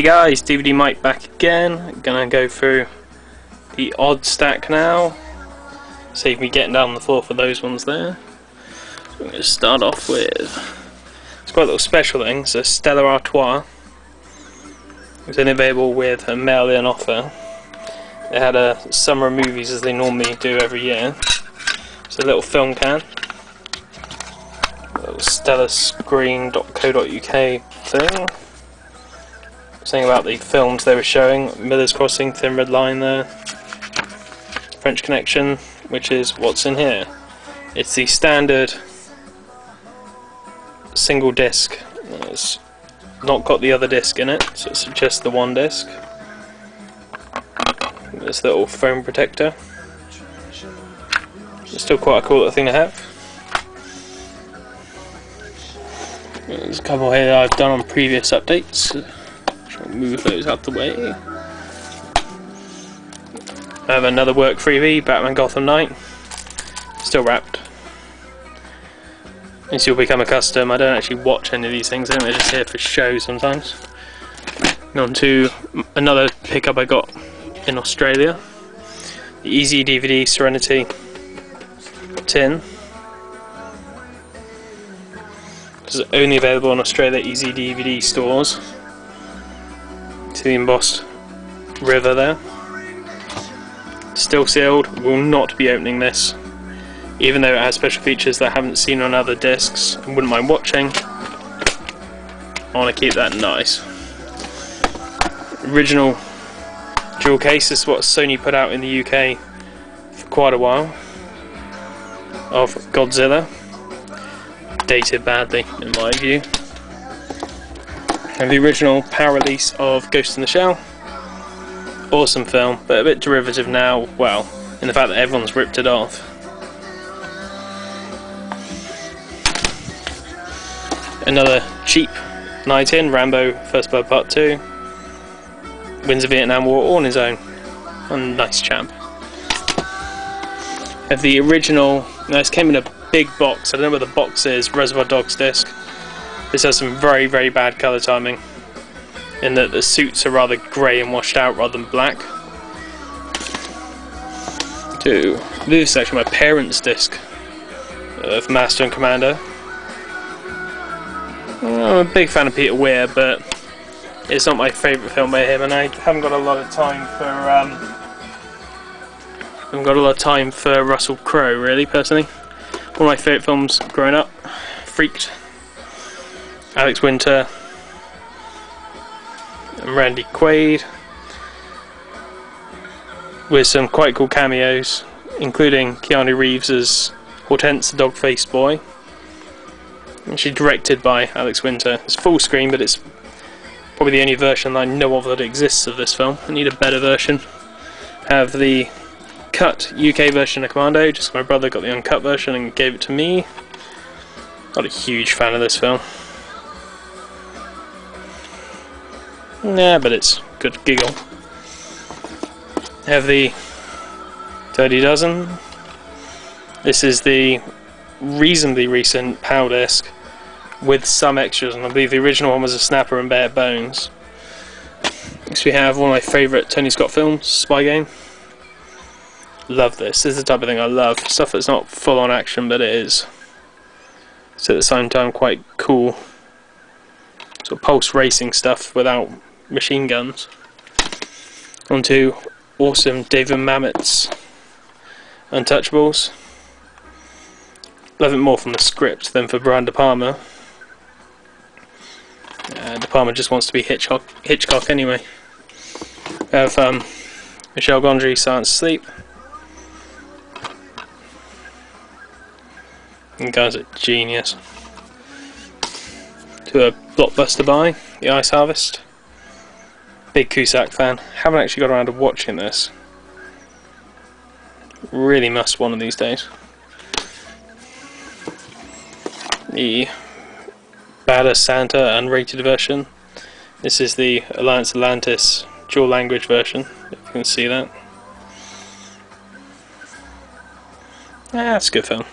Hey guys, DVD Mike back again. Gonna go through the odd stack now. Save me getting down on the floor for those ones there. So I'm gonna start off with, it's quite a little special thing. It's a Stella Artois. It's only available with a mail-in offer. They had a summer movies as they normally do every year. It's a little film can. A little stellascreen.co.uk thing. Saying about the films they were showing. Miller's Crossing, Thin Red Line there. French Connection, which is what's in here. It's the standard single disc. It's not got the other disc in it, so it's just the one disc. This little foam protector. It's still quite a cool little thing to have. There's a couple here that I've done on previous updates. Move those out the way. I have another work freebie, Batman Gotham Knight. Still wrapped. As you'll become accustomed, I don't actually watch any of these things, I'm just here for show sometimes. And on to another pickup I got in Australia. The Easy DVD Serenity tin. This is only available in Australia Easy DVD stores. See the embossed river there. Still sealed, will not be opening this. Even though it has special features that I haven't seen on other discs and wouldn't mind watching. I want to keep that nice. Original jewel case, this is what Sony put out in the UK for quite a while. Of Godzilla. Dated badly in my view. And the original power release of Ghost in the Shell. Awesome film, but a bit derivative now, well, in the fact that everyone's ripped it off. Another cheap night in, Rambo First Blood Part 2. Wins the Vietnam War all on his own. A nice champ. Have the original, now this came in a big box, I don't know what the box is, Reservoir Dogs disc. This has some very, very bad colour timing, in that the suits are rather grey and washed out rather than black. This is actually my parents' disc of Master and Commander. I'm a big fan of Peter Weir, but it's not my favourite film by him, and I haven't got a lot of time for Russell Crowe, really, personally. One of my favourite films growing up, Freaked. Alex Winter and Randy Quaid, with some quite cool cameos, including Keanu Reeves as Hortense the dog-faced boy. Actually directed by Alex Winter. It's full screen, but it's probably the only version that I know of that exists of this film. I need a better version. Have the cut UK version of Commando, just my brother got the uncut version and gave it to me. Not a huge fan of this film. Nah, but it's good giggle. Have the Dirty Dozen. This is the reasonably recent PAL disc with some extras, and I believe the original one was a snapper and bare bones. Next we have one of my favourite Tony Scott films, Spy Game. Love this. This is the type of thing I love. Stuff that's not full on action, but it is. It's at the same time quite cool. Sort of pulse racing stuff without machine guns. On to awesome David Mamet's Untouchables. Love it more from the script than for Brian De Palma. De Palma just wants to be Hitchcock anyway. We have Michel Gondry, Silence Sleep. You guys are genius. To a blockbuster buy, The Ice Harvest. Big Cusack fan. Haven't actually got around to watching this. Really must one of these days. The Badass Santa unrated version. This is the Alliance Atlantis dual language version, if you can see that. That's a good film.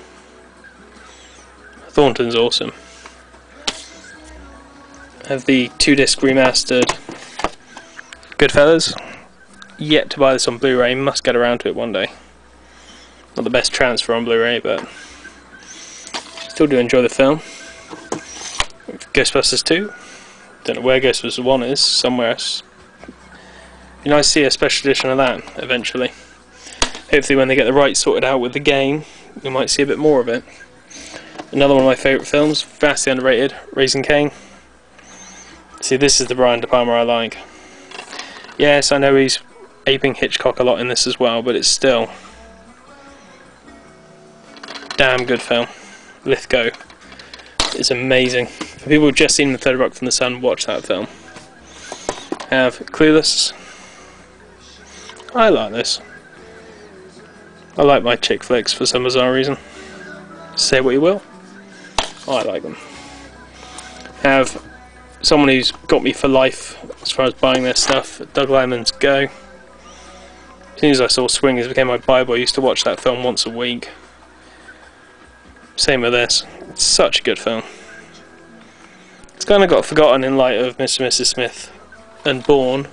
Thornton's awesome. Have the 2-disc remastered Goodfellas. Yet to buy this on Blu-ray, must get around to it one day. Not the best transfer on Blu-ray, but still do enjoy the film. Ghostbusters 2. Don't know where Ghostbusters 1 is, somewhere else. Be nice to see a special edition of that eventually. Hopefully when they get the rights sorted out with the game, we might see a bit more of it. Another one of my favourite films, vastly underrated, Raising Cain. See, this is the Brian De Palma I like. Yes, I know he's aping Hitchcock a lot in this as well, but it's still damn good film. Lithgow is amazing. For people who've just seen The Third Rock from the Sun, watch that film. Have Clueless. I like this. I like my chick flicks for some bizarre reason. Say what you will. I like them. Have someone who's got me for life as far as buying their stuff, Doug Liman's Go. As soon as I saw Swingers, it became my Bible. I used to watch that film once a week. Same with this. It's such a good film. It's kind of got forgotten in light of Mr. and Mrs. Smith and Bourne,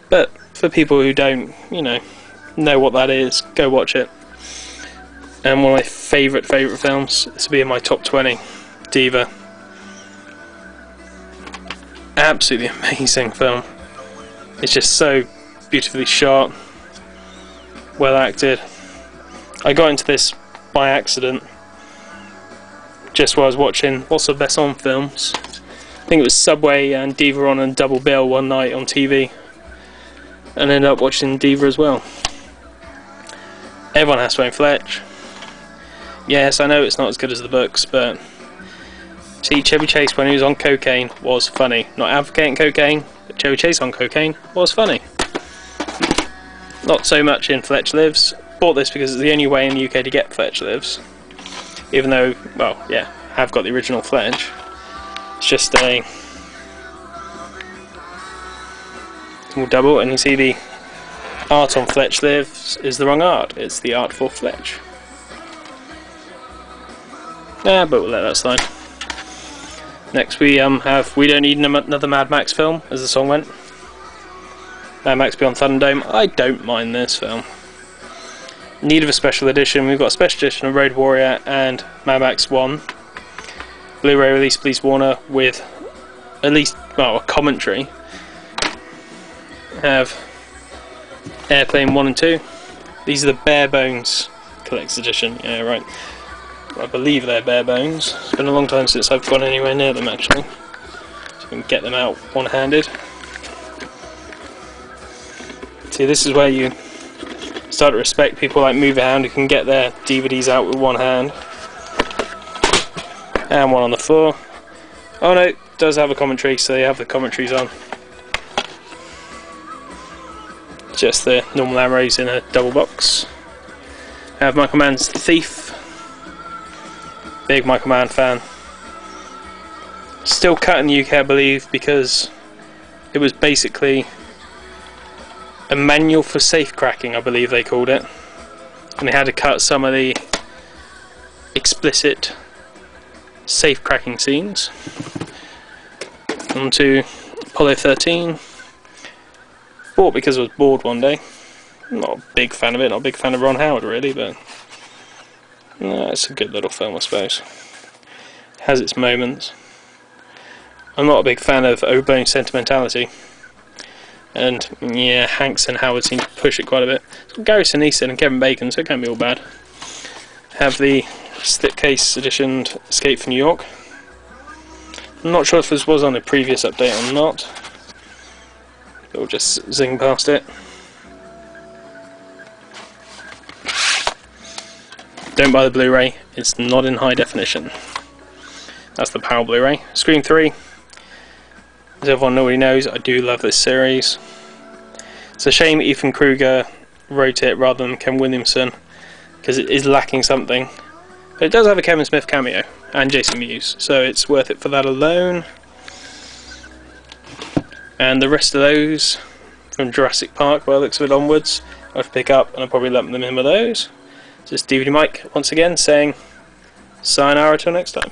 but for people who don't, you know what that is, go watch it. And one of my favourite films, this will be in my top 20, Diva. Absolutely amazing film. It's just so beautifully shot, well acted. I got into this by accident, just while I was watching What's the Best On films. I think it was Subway and Diva on a double bill one night on TV, and ended up watching Diva as well. Everyone has to own Fletch. Yes, I know it's not as good as the books, but see, Chevy Chase when he was on cocaine was funny. Not advocating cocaine, but Chevy Chase on cocaine was funny. Not so much in Fletch Lives. Bought this because it's the only way in the UK to get Fletch Lives. Even though, well, yeah, I have got the original Fletch. It's just a small double, and you see the art on Fletch Lives is the wrong art. It's the art for Fletch. Yeah, but we'll let that slide. Next we have We Don't Need Another Mad Max film, as the song went. Mad Max Beyond Thunderdome. I don't mind this film. Need of a special edition. We've got a special edition of Road Warrior and Mad Max 1. Blu-ray release, please Warner, with at least, well, a commentary. Have Airplane 1 and 2. These are the bare bones collector's edition. Yeah, right. I believe they're bare bones. It's been a long time since I've gone anywhere near them actually, so I can get them out one-handed. See, this is where you start to respect people like Moverhound who can get their DVDs out with one hand. And one on the floor. Oh no, it does have a commentary, so they have the commentaries on. Just the normal arrows in a double box. I have Michael Mann's Thief. Big Michael Mann fan. Still cut in the UK, I believe, because it was basically a manual for safe cracking, I believe they called it, and they had to cut some of the explicit safe cracking scenes. On to Apollo 13. Bought because I was bored one day. Not a big fan of it, not a big fan of Ron Howard really, but it's a good little film I suppose. It has its moments. I'm not a big fan of overblown sentimentality, and yeah, Hanks and Howard seem to push it quite a bit. It's got Gary Sinise and Kevin Bacon, so it can't be all bad. Have the slipcase editioned Escape from New York. I'm not sure if this was on a previous update or not. We'll just zing past it. Don't buy the Blu-ray, it's not in high definition. That's the PAL Blu-ray. Scream 3. As everyone already knows, I do love this series. It's a shame Ethan Kruger wrote it rather than Ken Williamson, because it is lacking something. But it does have a Kevin Smith cameo, and Jason Mewes, so it's worth it for that alone. And the rest of those, from Jurassic Park, by the looks of it onwards, I'll have to pick up, and I'll probably lump them in with those. Just DVD Mike, once again, saying sayonara till next time.